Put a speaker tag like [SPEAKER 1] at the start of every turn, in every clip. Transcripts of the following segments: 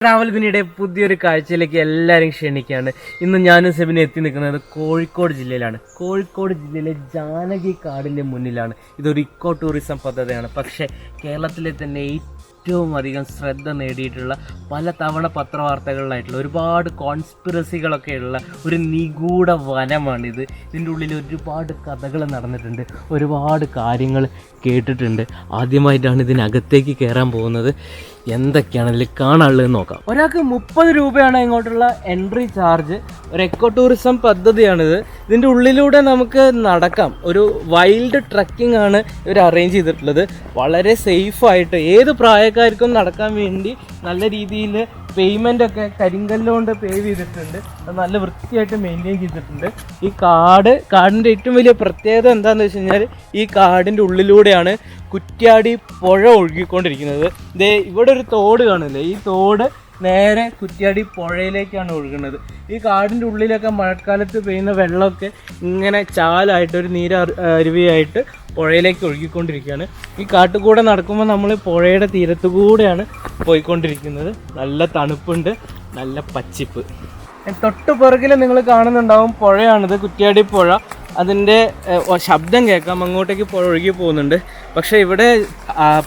[SPEAKER 1] ട്രാവലിനിടെ പുതിയൊരു കാഴ്ചയിലേക്ക് എല്ലാവരും ക്ഷണിക്കുകയാണ്. ഇന്ന് ഞാനും സെബിനെ എത്തി നിൽക്കുന്നത് കോഴിക്കോട് ജില്ലയിലാണ്. കോഴിക്കോട് ജില്ലയിലെ ജാനകി കാടിൻ്റെ മുന്നിലാണ്. ഇതൊരു ഇക്കോ ടൂറിസം പദ്ധതിയാണ്. പക്ഷേ കേരളത്തിലെ തന്നെ ഏറ്റവും അധികം ശ്രദ്ധ നേടിയിട്ടുള്ള പല തവണ പത്രവാർത്തകളിലായിട്ടുള്ള ഒരുപാട് കോൺസ്പിറസികളൊക്കെ ഉള്ള ഒരു നിഗൂഢ വനമാണിത്. ഇതിൻ്റെ ഉള്ളിൽ ഒരുപാട് കഥകൾ നടന്നിട്ടുണ്ട്, ഒരുപാട് കാര്യങ്ങൾ കേട്ടിട്ടുണ്ട്. ആദ്യമായിട്ടാണ് ഇതിനകത്തേക്ക് കയറാൻ പോകുന്നത്. എന്തൊക്കെയാണ് ഇതിൽ കാണാനുള്ളത് നോക്കാം. ഒരാൾക്ക് 30 രൂപയാണ് ഇങ്ങോട്ടുള്ള എൻട്രി ചാർജ്. ഒരു എക്കോ ടൂറിസം പദ്ധതിയാണിത്. ഇതിൻ്റെ ഉള്ളിലൂടെ നമുക്ക് നടക്കാം. ഒരു വൈൽഡ് ട്രക്കിംഗ് ആണ് ഇവർ അറേഞ്ച് ചെയ്തിട്ടുള്ളത്. വളരെ സേഫായിട്ട് ഏത് പ്രായക്കാർക്കും നടക്കാൻ വേണ്ടി നല്ല രീതിയിൽ പേയ്മെൻ്റ് ഒക്കെ കരിങ്കല്ലുകൊണ്ട് പേവ് ചെയ്തിട്ടുണ്ട്. അത് നല്ല വൃത്തിയായിട്ട് മെയിൻറ്റെയിൻ ചെയ്തിട്ടുണ്ട്. ഈ കാടിൻ്റെ ഏറ്റവും വലിയ പ്രത്യേകത എന്താണെന്ന് വെച്ച് കഴിഞ്ഞാൽ ഈ കാടിൻ്റെ ഉള്ളിലൂടെയാണ് കുറ്റ്യാടി പുഴ ഒഴുകിക്കൊണ്ടിരിക്കുന്നത്. ഇവിടെ ഒരു തോട് കാണില്ലേ, ഈ തോട് നേരെ കുറ്റ്യാടി പുഴയിലേക്കാണ് ഒഴുകുന്നത്. ഈ കാടിൻ്റെ ഉള്ളിലൊക്കെ മഴക്കാലത്ത് പെയ്യുന്ന വെള്ളമൊക്കെ ഇങ്ങനെ ചാലായിട്ട് ഒരു അരുവിയായിട്ട് പുഴയിലേക്ക് ഒഴുകിക്കൊണ്ടിരിക്കുകയാണ്. ഈ കാട്ടുകൂടെ നടക്കുമ്പോൾ നമ്മൾ പുഴയുടെ തീരത്തു കൂടെയാണ് പോയിക്കൊണ്ടിരിക്കുന്നത്. നല്ല തണുപ്പുണ്ട്, നല്ല പച്ചിപ്പ്. തൊട്ട് പുറകിൽ നിങ്ങൾ കാണുന്നുണ്ടാവും പുഴയാണിത്, കുറ്റ്യാടി പുഴ. അതിൻ്റെ ശബ്ദം കേൾക്കാം, അങ്ങോട്ടേക്ക് പുഴ ഒഴുകി പോകുന്നുണ്ട്. പക്ഷേ ഇവിടെ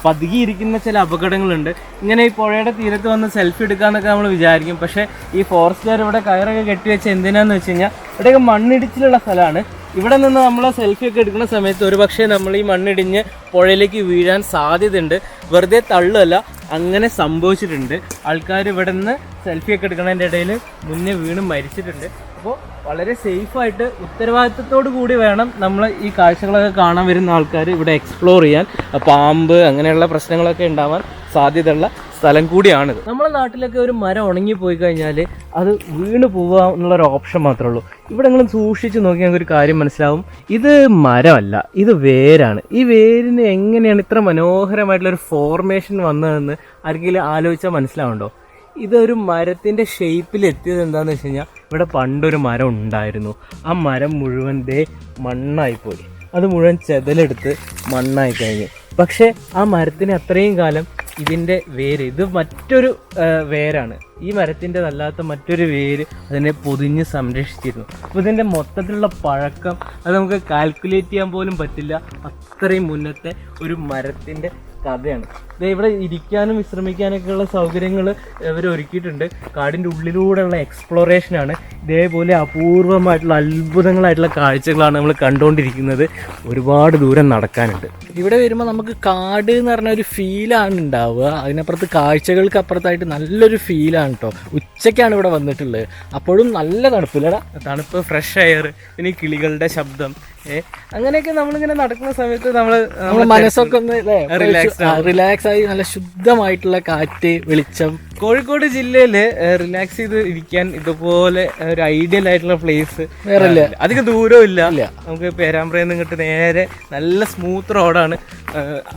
[SPEAKER 1] പതുങ്ങിയിരിക്കുന്ന ചില അപകടങ്ങളുണ്ട്. ഇങ്ങനെ ഈ പുഴയുടെ തീരത്ത് വന്ന് സെൽഫി എടുക്കാമെന്നൊക്കെ നമ്മൾ വിചാരിക്കും. പക്ഷേ ഈ ഫോറസ്റ്റുകാർ ഇവിടെ കയറൊക്കെ കെട്ടിവെച്ച് എന്തിനാന്ന് വെച്ച് കഴിഞ്ഞാൽ ഇവിടെയൊക്കെ മണ്ണിടിച്ചിലുള്ള സ്ഥലമാണ്. ഇവിടെ നിന്ന് നമ്മൾ സെൽഫി ഒക്കെ എടുക്കുന്ന സമയത്ത് ഒരു പക്ഷേ നമ്മൾ ഈ മണ്ണിടിഞ്ഞ് പുഴയിലേക്ക് വീഴാൻ സാധ്യതയുണ്ട്. വെറുതെ തള്ളുമല്ല, അങ്ങനെ സംഭവിച്ചിട്ടുണ്ട്. ആൾക്കാർ ഇവിടെ നിന്ന് സെൽഫിയൊക്കെ എടുക്കുന്നതിൻ്റെ ഇടയിൽ മുന്നേ വീണ് മരിച്ചിട്ടുണ്ട്. അപ്പോൾ വളരെ സേഫായിട്ട് ഉത്തരവാദിത്തത്തോടു കൂടി വേണം നമ്മൾ ഈ കാഴ്ചകളൊക്കെ കാണാൻ വരുന്ന ആൾക്കാർ ഇവിടെ എക്സ്പ്ലോർ ചെയ്യാൻ. പാമ്പ് അങ്ങനെയുള്ള പ്രശ്നങ്ങളൊക്കെ ഉണ്ടാവാൻ സാധ്യതയുള്ള സ്ഥലം കൂടിയാണിത്. നമ്മുടെ നാട്ടിലൊക്കെ ഒരു മരം ഉണങ്ങിപ്പോയി കഴിഞ്ഞാൽ അത് വീണ് പോവുക എന്നുള്ളൊരു ഓപ്ഷൻ മാത്രമേ ഉള്ളൂ. ഇവിടെ നിങ്ങൾ സൂക്ഷിച്ച് നോക്കി ഞങ്ങൾക്ക് ഒരു കാര്യം മനസ്സിലാവും. ഇത് മരമല്ല, ഇത് വേരാണ്. ഈ വേരിന് എങ്ങനെയാണ് ഇത്ര മനോഹരമായിട്ടുള്ളൊരു ഫോർമേഷൻ വന്നതെന്ന് ആർക്കെങ്കിലും ആലോചിച്ചാൽ മനസ്സിലാവുന്നുണ്ടോ? ഇതൊരു മരത്തിൻ്റെ ഷേപ്പിൽ എത്തിയത് എന്താണെന്ന് വെച്ച് കഴിഞ്ഞാൽ ഇവിടെ പണ്ടൊരു മരം ഉണ്ടായിരുന്നു. ആ മരം മുഴുവൻ മണ്ണായിപ്പോയി. അത് മുഴുവൻ ചെതലെടുത്ത് മണ്ണായി കഴിഞ്ഞു. പക്ഷേ ആ മരത്തിന് അത്രയും കാലം ഇതിൻ്റെ വേര്, ഇത് മറ്റൊരു വേരാണ്, ഈ മരത്തിൻ്റെ അല്ലാത്ത മറ്റൊരു വേര് അതിനെ പൊതിഞ്ഞ് സംരക്ഷിച്ചിരുന്നു. അപ്പോൾ ഇതിൻ്റെ മൊത്തത്തിലുള്ള പഴക്കം അത് നമുക്ക് കാൽക്കുലേറ്റ് ചെയ്യാൻ പോലും പറ്റില്ല. അത്രയും മുന്നത്തെ ഒരു മരത്തിൻ്റെ കഥയാണ്. ഇവിടെ ഇരിക്കാനും വിശ്രമിക്കാനൊക്കെയുള്ള സൗകര്യങ്ങൾ ഇവർ ഒരുക്കിയിട്ടുണ്ട്. കാടിൻ്റെ ഉള്ളിലൂടെയുള്ള എക്സ്പ്ലോറേഷനാണ്. ഇതേപോലെ അപൂർവമായിട്ടുള്ള അത്ഭുതങ്ങളായിട്ടുള്ള കാഴ്ചകളാണ് നമ്മൾ കണ്ടുകൊണ്ടിരിക്കുന്നത്. ഒരുപാട് ദൂരം നടക്കാനുണ്ട്. ഇവിടെ വരുമ്പോൾ നമുക്ക് കാട് എന്ന് പറഞ്ഞ ഒരു ഫീലാണ് ഉണ്ടാവുക. അതിനപ്പുറത്ത് കാഴ്ചകൾക്ക് അപ്പുറത്തായിട്ട് നല്ലൊരു ഫീലാണ് കേട്ടോ. ഉച്ചയ്ക്കാണ് ഇവിടെ വന്നിട്ടുള്ളത്, അപ്പോഴും നല്ല തണുപ്പില്ലടാ, തണുപ്പ്, ഫ്രഷ് എയർ, പിന്നെ കിളികളുടെ ശബ്ദം, അങ്ങനെയൊക്കെ നമ്മളിങ്ങനെ നടക്കുന്ന സമയത്ത് നമ്മൾ മനസ്സൊക്കെ ഒന്ന് റിലാക്സ് ആയി നല്ല ശുദ്ധമായിട്ടുള്ള കാറ്റ്, വെളിച്ചം. കോഴിക്കോട് ജില്ലയിൽ റിലാക്സ് ചെയ്ത് ഇരിക്കാൻ ഇതുപോലെ ഒരു ഐഡിയൽ ആയിട്ടുള്ള പ്ലേസ് വേറെ ഇല്ല. അധികം ദൂരവും ഇല്ല. നമുക്ക് പേരാമ്പ്രയിൽ നിന്ന് ഇങ്ങോട്ട് നേരെ നല്ല സ്മൂത്ത് റോഡാണ്.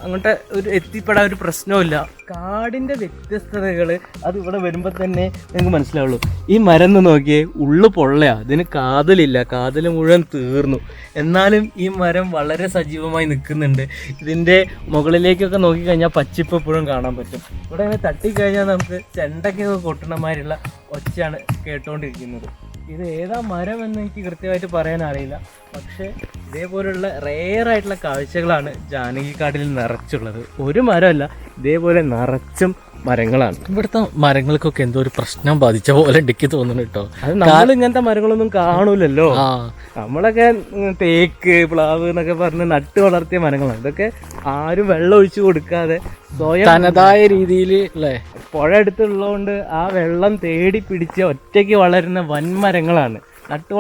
[SPEAKER 1] അങ്ങോട്ട് എത്തിപ്പെടാൻ ഒരു പ്രശ്നവുമില്ല. കാടിൻ്റെ വ്യത്യസ്തതകൾ അത് ഇവിടെ വരുമ്പോൾ തന്നെ നിങ്ങൾക്ക് മനസ്സിലാവുള്ളൂ. ഈ മരം എന്ന് നോക്കിയേ, ഉള്ളു പൊള്ളയാ, ഇതിന് കാതലില്ല, കാതൽ മുഴുവൻ തീർന്നു. എന്നാലും ഈ മരം വളരെ സജീവമായി നിൽക്കുന്നുണ്ട്. ഇതിൻ്റെ മുകളിലേക്കൊക്കെ നോക്കിക്കഴിഞ്ഞാൽ പച്ചിപ്പ് എപ്പോഴും കാണാൻ പറ്റും. ഇവിടെ ഇങ്ങനെ തട്ടിക്കഴിഞ്ഞാൽ നമുക്ക് ചെണ്ടയ്ക്കൊക്കെ കൊട്ടണമാരുള്ള ഒച്ചയാണ് കേട്ടുകൊണ്ടിരിക്കുന്നത്. ഇത് ഏതാ മരം എന്ന് എനിക്ക് കൃത്യമായിട്ട് പറയാൻ അറിയില്ല. പക്ഷേ ഇതേപോലുള്ള റെയറായിട്ടുള്ള കാഴ്ചകളാണ് ജാനകി കാടിൽ നിറച്ചുള്ളത്. ഒരു മരമല്ല, ഇതേപോലെ നിറച്ചും മരങ്ങളാണ്. ഇവിടുത്തെ മരങ്ങൾക്കൊക്കെ എന്തോ ഒരു പ്രശ്നം ബാധിച്ച പോലെ എനിക്ക് തോന്നുന്നു കേട്ടോ. അത് നമ്മൾ ഇങ്ങനത്തെ മരങ്ങളൊന്നും കാണൂലല്ലോ. നമ്മളൊക്കെ തേക്ക്, പ്ലാവ് എന്നൊക്കെ പറഞ്ഞ് നട്ട് വളർത്തിയ മരങ്ങളാണ്. ഇതൊക്കെ ആരും വെള്ളം ഒഴിച്ചു കൊടുക്കാതെ സ്വയം തനതായ രീതിയിൽ അല്ലേ, പുഴ അടുത്തുള്ളതുകൊണ്ട് ആ വെള്ളം തേടി പിടിച്ച് ഒറ്റയ്ക്ക് വളരുന്ന വൻമരങ്ങളാണ്. നട്ട്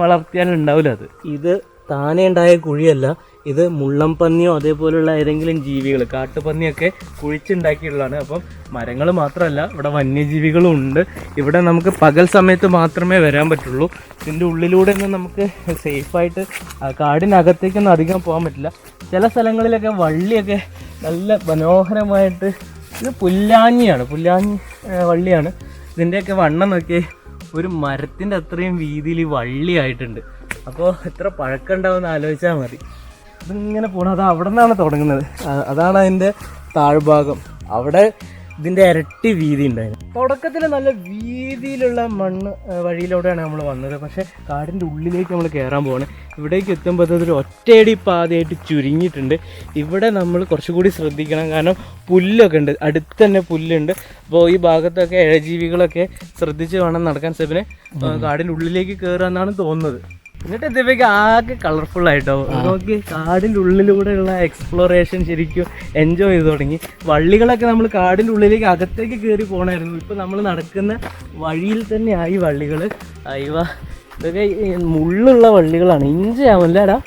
[SPEAKER 1] വളർത്തിയാലും ഉണ്ടാവില്ല അത്. ഇത് താനേ ഉണ്ടായ കുഴിയല്ല, ഇത് മുള്ളംപന്നിയോ അതേപോലുള്ള ഏതെങ്കിലും ജീവികൾ, കാട്ടുപന്നിയൊക്കെ കുഴിച്ചുണ്ടാക്കിയുള്ളതാണ്. അപ്പം മരങ്ങൾ മാത്രമല്ല, ഇവിടെ വന്യജീവികളും ഉണ്ട്. ഇവിടെ നമുക്ക് പകൽ സമയത്ത് മാത്രമേ വരാൻ പറ്റുള്ളൂ. ഇതിൻ്റെ ഉള്ളിലൂടെ ഒന്നും നമുക്ക് സേഫായിട്ട് കാടിനകത്തേക്കൊന്നും അധികം പോകാൻ പറ്റില്ല. ചില സ്ഥലങ്ങളിലൊക്കെ വള്ളിയൊക്കെ നല്ല മനോഹരമായിട്ട്, ഇത് പുല്ലാഞ്ഞി വള്ളിയാണ്. ഇതിൻ്റെയൊക്കെ വണ്ണം നോക്കി ഒരു മരത്തിൻ്റെ അത്രയും വീതിയിൽ ഈ വള്ളിയായിട്ടുണ്ട്. അപ്പോൾ എത്ര പഴക്കം ഉണ്ടാവുമെന്ന് ആലോചിച്ചാൽ മതി. ഇതിങ്ങനെ പോകണം. അത് അവിടെ നിന്നാണ് തുടങ്ങുന്നത്. അതാണ് അതിൻ്റെ താഴ്ഭാഗം. അവിടെ ഇതിൻ്റെ ഇരട്ടി വീതി ഉണ്ടായിരുന്നു. തുടക്കത്തിൽ നല്ല വീതിയിലുള്ള മണ്ണ് വഴിയിലൂടെയാണ് നമ്മൾ വന്നത്. പക്ഷേ കാടിൻ്റെ ഉള്ളിലേക്ക് നമ്മൾ കയറാൻ പോവാണ്. ഇവിടേക്ക് എത്തുമ്പോൾ അതൊരു ഒറ്റയടി പാതയായിട്ട് ചുരുങ്ങിയിട്ടുണ്ട്. ഇവിടെ നമ്മൾ കുറച്ചുകൂടി ശ്രദ്ധിക്കണം, കാരണം പുല്ലൊക്കെ ഉണ്ട്, അടുത്ത് തന്നെ പുല്ലുണ്ട്. അപ്പോൾ ഈ ഭാഗത്തൊക്കെ ഇഴജീവികളൊക്കെ ശ്രദ്ധിച്ച് വേണം നടക്കാൻ. സെബിന് കാടിൻ്റെ ഉള്ളിലേക്ക് കയറുക എന്നാണ് തോന്നുന്നത്. എന്നിട്ട് ഇതിലേക്ക് ആകെ കളർഫുൾ ആയിട്ടോ നോക്കി. കാടിൻ്റെ ഉള്ളിലൂടെയുള്ള എക്സ്പ്ലോറേഷൻ ശരിക്കും എൻജോയ് ചെയ്ത് തുടങ്ങി. വള്ളികളൊക്കെ നമ്മൾ കാടിൻ്റെ ഉള്ളിലേക്ക് അകത്തേക്ക് കയറി പോകണമായിരുന്നു. ഇപ്പം നമ്മൾ നടക്കുന്ന വഴിയിൽ തന്നെയായി വള്ളികൾ. അയ്യവ, ഇതൊക്കെ മുള്ളുള്ള വള്ളികളാണ്, ഇഞ്ചയാവല്ലേടാ.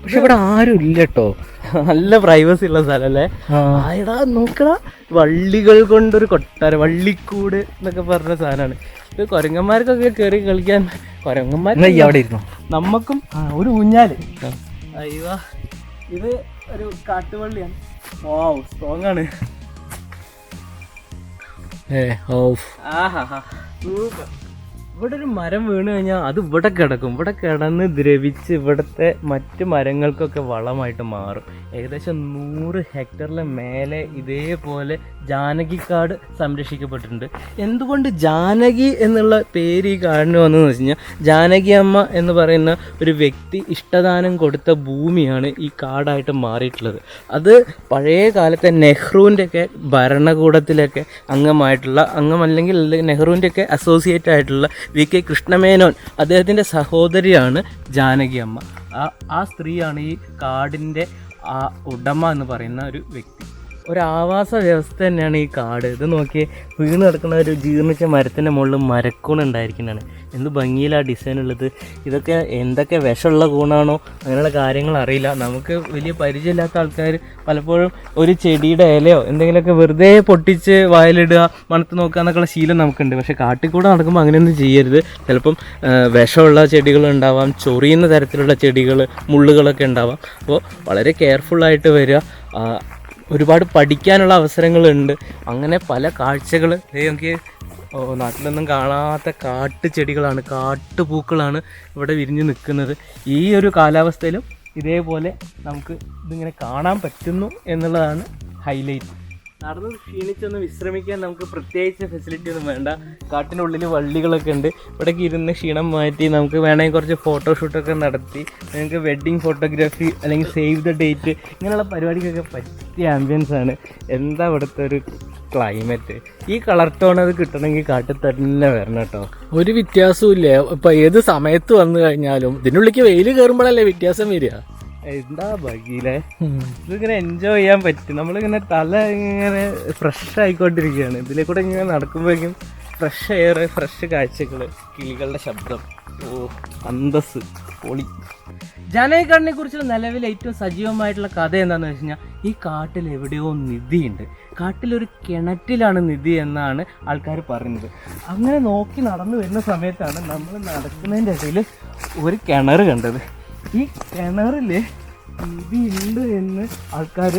[SPEAKER 1] പക്ഷെ ഇവിടെ ആരും ഇല്ല കേട്ടോ, നല്ല പ്രൈവസി ഉള്ള സ്ഥലമല്ലേ. ആയിടാ നോക്കടാ, വള്ളികൾ കൊണ്ടൊരു കൊട്ടാരം, വള്ളിക്കൂട് എന്നൊക്കെ പറഞ്ഞ സാധനമാണ് ഇത്. കുരങ്ങന്മാർക്കൊക്കെ കയറി കളിക്കാൻ, കുരങ്ങന്മാർ അവിടെ ഇരുന്നു. നമുക്കും ഒരു ഊഞ്ഞാല്. അയ്യോ, ഇത് ഒരു കാട്ടുവള്ളിയാണ്. വാവ്, സ്ട്രോങ് ആണ്. ആഹാ, സൂപ്പർ. ഇവിടെ ഒരു മരം വീണ് കഴിഞ്ഞാൽ അത് ഇവിടെ കിടക്കും. ഇവിടെ കിടന്ന് ദ്രവിച്ച് ഇവിടുത്തെ മറ്റ് മരങ്ങൾക്കൊക്കെ വളമായിട്ട് മാറും. ഏകദേശം 100 ഹെക്ടറിലെ മേലെ ഇതേപോലെ ജാനകിക്കാട് സംരക്ഷിക്കപ്പെട്ടിട്ടുണ്ട്. എന്തുകൊണ്ട് ജാനകി എന്നുള്ള പേര് ഈ കാടിന് വന്നതെന്ന് വെച്ച് കഴിഞ്ഞാൽ, ജാനകി അമ്മ എന്ന് പറയുന്ന ഒരു വ്യക്തി ഇഷ്ടദാനം കൊടുത്ത ഭൂമിയാണ് ഈ കാടായിട്ട് മാറിയിട്ടുള്ളത്. അത് പഴയ കാലത്തെ നെഹ്റുവിൻ്റെയൊക്കെ ഭരണകൂടത്തിലൊക്കെ അംഗമല്ലെങ്കിൽ നെഹ്റുവിൻ്റെയൊക്കെ അസോസിയേറ്റ് ആയിട്ടുള്ള VK കൃഷ്ണമേനോൻ, അദ്ദേഹത്തിൻ്റെ സഹോദരിയാണ് ജാനകി അമ്മ. ആ സ്ത്രീയാണ് ഈ കാടിൻ്റെ ഉടമ എന്ന് പറയുന്ന ഒരു വ്യക്തി. ഒരു ആവാസ വ്യവസ്ഥ തന്നെയാണ് ഈ കാട്. ഇത് നോക്കിയേ, വീണ് കിടക്കുന്ന ഒരു ജീർണിച്ച മരത്തിൻ്റെ മുകളിൽ മരക്കൂൺ ഉണ്ടായിരിക്കുന്നതാണ്. എന്ത് ഭംഗിയിലാണ് ഡിസൈൻ ഉള്ളത്. ഇതൊക്കെ എന്തൊക്കെ വിഷമുള്ള കൂണാണോ അങ്ങനെയുള്ള കാര്യങ്ങൾ അറിയില്ല. നമുക്ക് വലിയ പരിചയമില്ലാത്ത ആൾക്കാർ പലപ്പോഴും ഒരു ചെടിയുടെ ഇലയോ എന്തെങ്കിലുമൊക്കെ വെറുതെ പൊട്ടിച്ച് വായിലിടുക, മണത്ത് നോക്കുക എന്നൊക്കെയുള്ള ശീലം നമുക്കുണ്ട്. പക്ഷേ കാട്ടിൽ കൂടെ നടക്കുമ്പോൾ അങ്ങനെയൊന്നും ചെയ്യരുത്. ചിലപ്പം വിഷമുള്ള ചെടികൾ ഉണ്ടാവാം, ചൊറിയുന്ന തരത്തിലുള്ള ചെടികൾ, മുള്ളുകളൊക്കെ ഉണ്ടാവാം. അപ്പോൾ വളരെ കെയർഫുള്ളായിട്ട് വരിക. ഒരുപാട് പഠിക്കാനുള്ള അവസരങ്ങളുണ്ട്. അങ്ങനെ പല കാഴ്ചകൾ നമുക്ക് നാട്ടിലൊന്നും കാണാത്ത കാട്ടുചെടികളാണ്, കാട്ടുപൂക്കളാണ് ഇവിടെ വിരിഞ്ഞ് നിൽക്കുന്നത്. ഈ ഒരു കാലാവസ്ഥയിലും ഇതേപോലെ നമുക്ക് ഇതിങ്ങനെ കാണാൻ പറ്റുന്നു എന്നുള്ളതാണ് ഹൈലൈറ്റ്. നടന്ന് ക്ഷീണിച്ചൊന്ന് വിശ്രമിക്കാൻ നമുക്ക് പ്രത്യേകിച്ച് ഫെസിലിറ്റി ഒന്നും വേണ്ട. കാട്ടിനുള്ളിൽ വള്ളികളൊക്കെ ഉണ്ട്. ഇവിടേക്ക് ഇരുന്ന് ക്ഷീണം മാറ്റി നമുക്ക് വേണമെങ്കിൽ കുറച്ച് ഫോട്ടോഷൂട്ടൊക്കെ നടത്തി നിങ്ങൾക്ക് വെഡ്ഡിങ് ഫോട്ടോഗ്രാഫി അല്ലെങ്കിൽ സേവ് ദ ഡേറ്റ് ഇങ്ങനെയുള്ള പരിപാടിക്കൊക്കെ പറ്റിയ ആംബിയൻസ് ആണ്. എന്താ ഇവിടുത്തെ ഒരു ക്ലൈമറ്റ്. ഈ കളർ ടോൺ അത് കിട്ടണമെങ്കിൽ കാട്ടിൽ തന്നെ വരണം കേട്ടോ.
[SPEAKER 2] ഒരു വ്യത്യാസവും ഇല്ല. ഇപ്പം ഏത് സമയത്ത് വന്നു കഴിഞ്ഞാലും ഇതിനുള്ളിലേക്ക് വെയിൽ കയറുമ്പോഴല്ലേ വ്യത്യാസം വരിക.
[SPEAKER 1] എന്താ ഭംഗിയില്ലേ. ഇതിങ്ങനെ എൻജോയ് ചെയ്യാൻ പറ്റും. നമ്മളിങ്ങനെ തല ഇങ്ങനെ ഫ്രഷ് ആയിക്കൊണ്ടിരിക്കുകയാണ്. ഇതിലെ കൂടെ ഇങ്ങനെ നടക്കുമ്പോഴേക്കും ഫ്രഷ് എയർ, ഫ്രഷ് കാഴ്ചകൾ, കിളികളുടെ ശബ്ദം, അന്തസ് പൊളി. ജാനകിക്കാടിനെ കുറിച്ചുള്ള നിലവിൽ ഏറ്റവും സജീവമായിട്ടുള്ള കഥ എന്താണെന്ന് വെച്ച് കഴിഞ്ഞാൽ, ഈ കാട്ടിൽ എവിടെയോ നിധിയുണ്ട്. കാട്ടിലൊരു കിണറ്റിലാണ് നിധി എന്നാണ് ആൾക്കാർ പറയുന്നത്. അങ്ങനെ നോക്കി നടന്നു വരുന്ന സമയത്താണ് നമ്മൾ നടക്കുന്നതിൻ്റെ ഇടയിൽ ഒരു കിണർ കണ്ടത്. ഈ കിണറിൽ നിധി ഉണ്ട് എന്ന് ആൾക്കാർ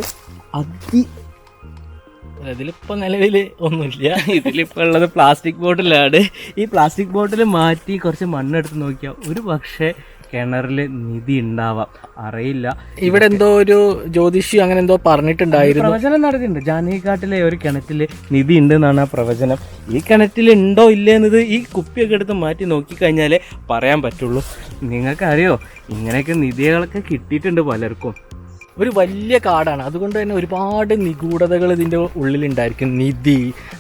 [SPEAKER 1] ഇതിലിപ്പോൾ നിലവിൽ ഒന്നുമില്ല. ഇതിലിപ്പോൾ ഉള്ളത് പ്ലാസ്റ്റിക് ബോട്ടിലാണ്. ഈ പ്ലാസ്റ്റിക് ബോട്ടിൽ മാറ്റി കുറച്ച് മണ്ണെടുത്ത് നോക്കിയാൽ ഒരു പക്ഷേ കിണറിൽ നിധി ഉണ്ടാവാം, അറിയില്ല.
[SPEAKER 2] ഇവിടെ എന്തോ ഒരു ജ്യോതിഷി അങ്ങനെ എന്തോ പറഞ്ഞിട്ടുണ്ടായിരുന്നു,
[SPEAKER 1] പ്രവചനം നടത്തിയിട്ടുണ്ട്. ജാനകിക്കാട്ടിലെ ഒരു കിണറ്റിൽ നിധി ഉണ്ട് എന്നാണ് ആ പ്രവചനം. ഈ കിണറ്റിൽ ഉണ്ടോ ഇല്ലേ എന്നത് ഈ കുപ്പിയൊക്കെ എടുത്ത് മാറ്റി നോക്കിക്കഴിഞ്ഞാലേ പറയാൻ പറ്റുള്ളൂ. നിങ്ങൾക്കറിയോ, ഇങ്ങനെയൊക്കെ നിധികളൊക്കെ കിട്ടിയിട്ടുണ്ട് പലർക്കും.
[SPEAKER 2] ഒരു വലിയ കാടാണ്, അതുകൊണ്ട് തന്നെ ഒരുപാട് നിഗൂഢതകൾ ഇതിൻ്റെ ഉള്ളിലുണ്ടായിരിക്കും. നിധി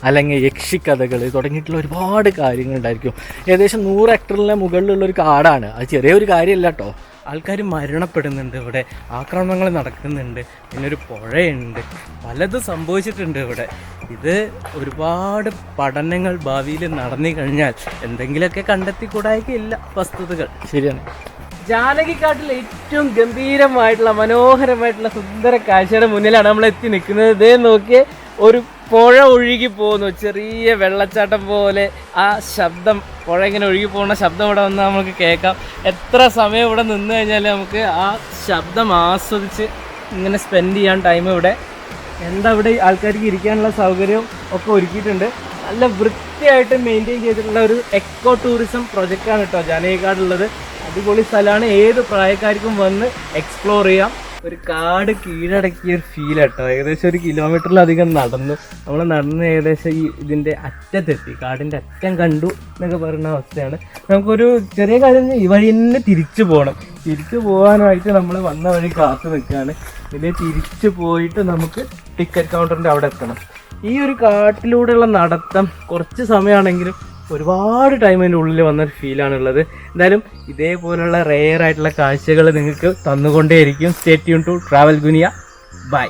[SPEAKER 2] അല്ലെങ്കിൽ യക്ഷിക്കഥകൾ തുടങ്ങിയിട്ടുള്ള ഒരുപാട് കാര്യങ്ങളുണ്ടായിരിക്കും. ഏകദേശം 100 ഹെക്ടറിന് മുകളിലുള്ളൊരു കാടാണ്. അത് ചെറിയൊരു കാര്യമല്ല കേട്ടോ.
[SPEAKER 1] ആൾക്കാർ മരണപ്പെടുന്നുണ്ട് ഇവിടെ, ആക്രമണങ്ങൾ നടക്കുന്നുണ്ട്, പിന്നെ ഒരു പുഴയുണ്ട്, പലതും സംഭവിച്ചിട്ടുണ്ട് ഇവിടെ. ഇത് ഒരുപാട് പഠനങ്ങൾ ഭാവിയിൽ നടന്നു കഴിഞ്ഞാൽ എന്തെങ്കിലുമൊക്കെ കണ്ടെത്തിക്കൂടായിക്കില്ല വസ്തുതകൾ.
[SPEAKER 2] ശരിയാണ്.
[SPEAKER 1] ജാനകിക്കാട്ടിൽ ഏറ്റവും ഗംഭീരമായിട്ടുള്ള മനോഹരമായിട്ടുള്ള സുന്ദര കാഴ്ചയുടെ മുന്നിലാണ് നമ്മൾ എത്തി നിൽക്കുന്നത്. ഇതേ നോക്കിയേ, ഒരു പുഴ ഒഴുകി പോകുന്നു, ചെറിയ വെള്ളച്ചാട്ടം പോലെ. ആ ശബ്ദം, പുഴ ഇങ്ങനെ ഒഴുകി പോകുന്ന ശബ്ദം ഇവിടെ വന്നാൽ നമുക്ക് കേൾക്കാം. എത്ര സമയം ഇവിടെ നിന്ന് കഴിഞ്ഞാൽ നമുക്ക് ആ ശബ്ദം ആസ്വദിച്ച് ഇങ്ങനെ സ്പെൻഡ് ചെയ്യാൻ ടൈം ഇവിടെ. എന്താ ഇവിടെ ആൾക്കാർക്ക് ഇരിക്കാനുള്ള സൗകര്യവും ഒക്കെ ഒരുക്കിയിട്ടുണ്ട്. നല്ല വൃത്തിയായിട്ട് മെയിൻറ്റെയിൻ ചെയ്തിട്ടുള്ള ഒരു എക്കോ ടൂറിസം പ്രൊജക്റ്റാണ് കേട്ടോ ജാനകിക്കാടുള്ളത്. അടിപൊളി സ്ഥലമാണ്. ഏത് പ്രായക്കാർക്കും വന്ന് എക്സ്പ്ലോർ ചെയ്യാം. ഒരു കാട് കീഴടക്കിയ ഒരു ഫീൽ കേട്ടോ. ഏകദേശം 1 കിലോമീറ്ററിലധികം നടന്നു. നമ്മൾ നടന്ന് ഏകദേശം ഇതിൻ്റെ അറ്റത്തെത്തി, കാടിൻ്റെ അറ്റം കണ്ടു എന്നൊക്കെ പറയുന്ന അവസ്ഥയാണ്. നമുക്കൊരു ചെറിയ കാര്യം, ഈ വഴി തന്നെ തിരിച്ചു പോകണം. തിരിച്ചു പോകാനായിട്ട് നമ്മൾ വന്ന വഴി കാത്തു നിൽക്കുകയാണ്. ഇതിൽ തിരിച്ചു പോയിട്ട് നമുക്ക് ടിക്കറ്റ് കൗണ്ടറിൻ്റെ അവിടെ എത്തണം. ഈ ഒരു കാട്ടിലൂടെയുള്ള നടത്തം കുറച്ച് സമയമാണെങ്കിലും ഒരുപാട് ടൈം അതിൻ്റെ ഉള്ളിൽ വന്നൊരു ഫീലാണുള്ളത്. എന്തായാലും ഇതേപോലുള്ള റെയർ ആയിട്ടുള്ള കാഴ്ചകൾ നിങ്ങൾക്ക് തന്നുകൊണ്ടേയിരിക്കും. സ്റ്റേ ട്യൂൺ ടു ട്രാവൽ ഗുനിയ. ബൈ.